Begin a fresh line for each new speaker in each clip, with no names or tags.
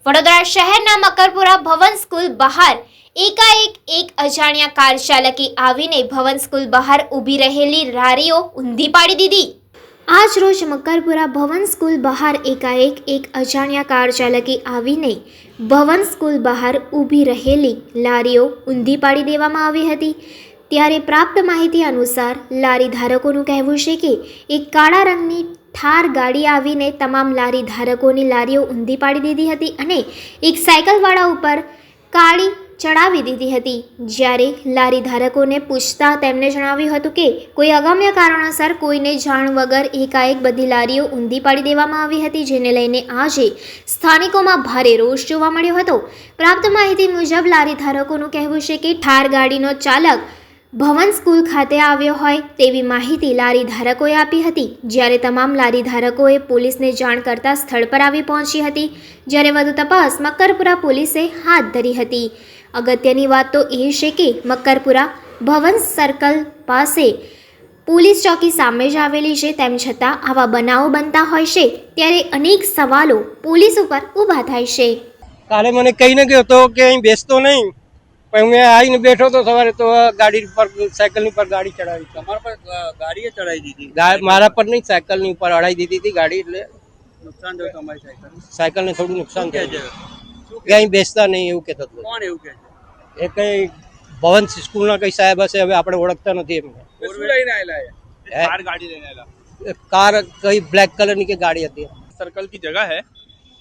વડોદરા શહેરના મકરપુરા ભવન સ્કૂલ બહાર એકાએક એક અજાણ્યા કાર ચાલકે આવીને ભવન સ્કૂલ બહાર ઊભી રહેલી લારીઓ ઊંધી પાડી દીધી। આજ રોજ મકરપુરા ભવન સ્કૂલ બહાર એકાએક એક અજાણ્યા કાર ચાલકે આવીને ભવન સ્કૂલ બહાર ઊભી રહેલી લારીઓ ઊંધી પાડી દેવામાં આવી હતી। ત્યારે પ્રાપ્ત માહિતી અનુસાર લારી ધારકોનું કહેવું છે કે એક કાળા રંગની થાર ગાડી આવીને તમામ લારી ધારકોની લારીઓ ઊંધી પાડી દીધી હતી અને એક સાયકલવાળા ઉપર કાળી ચડાવી દીધી હતી। જ્યારે લારી ધારકોને પૂછતા તેમણે જણાવ્યું હતું કે કોઈ અગમ્ય કારણોસર કોઈને જાણ વગર એકાએક બધી લારીઓ ઊંધી પાડી દેવામાં આવી હતી, જેને લઈને આજે સ્થાનિકોમાં ભારે રોષ જોવા મળ્યો હતો। પ્રાપ્ત માહિતી મુજબ લારી ધારકોનું કહેવું છે કે થાર ગાડીનો ચાલક ભવન સ્કૂલ ખાતે આવ્યો હોય તેવી માહિતી લારી ધારકોએ આપી હતી। જ્યારે તમામ લારી ધારકોએ પોલીસને જાણ કરતા સ્થળ પર આવી પહોંચી હતી। જ્યારે વધુ તપાસ મકરપુરા પોલીસે હાથ ધરી હતી। અગત્યની વાત તો એ છે કે મકરપુરા ભવન સર્કલ પાસે પોલીસ ચોકી સામે જ આવેલી છે, તેમ છતાં આવા બનાવો બનતા હોય છે ત્યારે અનેક સવાલો પોલીસ ઉપર ઊભા થાય છે।
કાલે મને કહીને ગયો હતો કે અહીં બેસતો નહીં, પણ મેં આવીને બેઠો તો સવારે તો ગાડી પર સાયકલની પર ગાડી ચડાવી।
તમારા પર ગાડીએ ચડાવી દીધી?
મારા પર નહીં, સાયકલની ઉપર અડાઈ દીધી હતી ગાડી, એટલે
નુકસાન થયું તમારી
સાયકલને થોડું નુકસાન
શું કહે છે?
થયું કે અહીં બેસતા નહીં એવું કહેતો હતો।
કોણ એવું કહે છે?
એ કંઈ ભવન સ્કૂલના કંઈ સાહેબ હશે, હવે આપણે ઓળખતા નથી એમને।
શું લઈને આયેલા है? कार गाड़ी लेने आला।
કાર કઈ બ્લેક કલરની કે ગાડી હતી।
सर्कल की जगह है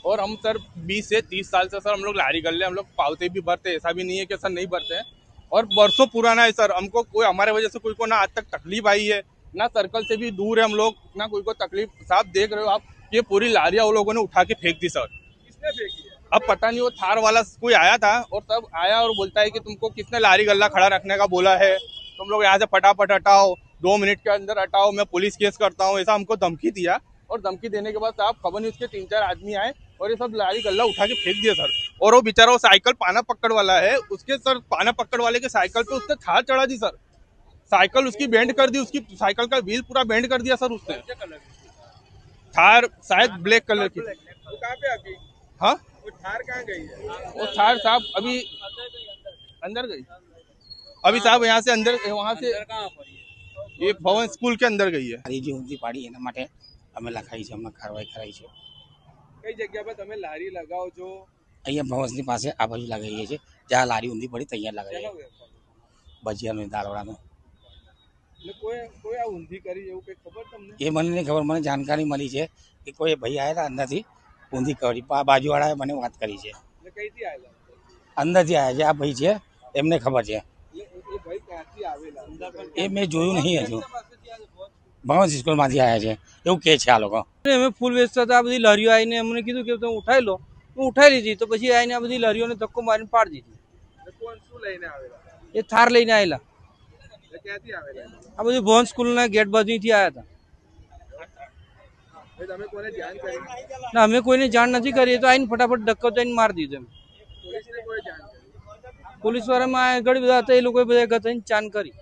और हम सर 20 से 30 साल से सर हम लोग लारी गल्ले हम लोग पावते भी भरते, ऐसा भी नहीं है कि सर नहीं भरते हैं, और बरसों पुराना है सर। हमको कोई हमारे वजह से कोई को ना आज तक तकलीफ आई है, ना सर्कल से भी दूर है हम लोग, ना कोई को तकलीफ। साहब देख रहे हो आप, ये पूरी लारियाँ वो लोगों ने उठा के फेंक दी सर।
किसने फेंकी है?
अब पता नहीं, वो थार वाला कोई आया था और तब आया और बोलता है कि तुमको किसने लारी गल्ला खड़ा रखने का बोला है, तुम लोग यहाँ से फटाफट हटाओ, 2 मिनट के अंदर हटाओ, मैं पुलिस केस करता हूँ, ऐसा हमको धमकी दिया। और धमकी देने के बाद साहब खबर नहीं, उसके 3-4 आदमी आए और ये सब लारी गल्ला उठा के फेंक दिया सर। और वो बेचारा वो साइकिल पाना पकड़ वाला है, उसके सर पाना पकड़ वाले के साइकिल पे उसने थार चढ़ा दी सर। साइकिल उसकी बेंड कर दी, उसकी साइकिल का व्हील पूरा बेंड कर दिया सर उसने। थार शायद ब्लैक कलर की।
वो कहाँ पे अभी?
हाँ,
वो थार कहाँ गई है?
वो थार साहब अभी अंदर गई। अभी साहब यहाँ से अंदर, वहाँ से
कहाँ पर
ये भवन स्कूल के अंदर गई है।
લારી જે ઊંધી પાડી એના માટે અમે લખાઈ છે, અમે કાર્યવાહી કરાઈ છે।
કઈ જગ્યા પર તમે લારી લગાવો છો?
અહીંયા ભવનની પાસે આ બાજુ લગાવીએ છીએ, જ્યાં લારી ઊંધી પડી ત્યાં લગાવીએ।
શેનો વેપાર?
ભજીયાનો દાળવાળાનો
એટલે કોઈ આ ઊંધી કરી એવું કઈ ખબર તમને?
એ મને નહીં ખબર, મને જાણકારી મળી છે કે કોઈ ભાઈ આવેલા અંદરથી ઊંધી કરી, બાજુવાળાએ મને વાત કરી છે।
એટલે કઈથી આવેલા?
અંદરથી આવ્યા છે, આ ભાઈ છે એમને ખબર છે।
એ ભાઈ ક્યાંથી આવેલા? અંદર પણ
એ મેં જોયું નહીં હજુ। ભવન સ્કૂલમાંથી આવ્યા છે એવું કહે છે આ લોકો।
અમે ફૂલ વેચતા હતા, આ બધી લારીઓ આવીને અમને કીધું કે તમે ઉઠાઈ લો, હું ઉઠાઈ લીધી। તો પછી આવીને આ બધી લારીઓને ધક્કો મારીને પાડી દીધી।
કોણ શું લઈને આવેલા?
એ થાર લઈને આવેલા,
એટલે ક્યાંથી આવેલા?
આ બધું ભવન સ્કૂલના ગેટ બાજુથી આવ્યા હતા।
તમે કોને જાણ કરી?
ના, અમે કોઈને જાણ નથી કરી, એ તો આવીને ફટાફટ ધક્કો તો આવીને મારી દીધો।
પોલીસને કોઈ જાણ કરી?
પોલીસ વાળામાં ઘણી બધા હતા, એ લોકોએ બધા થઈને જાણ કરી।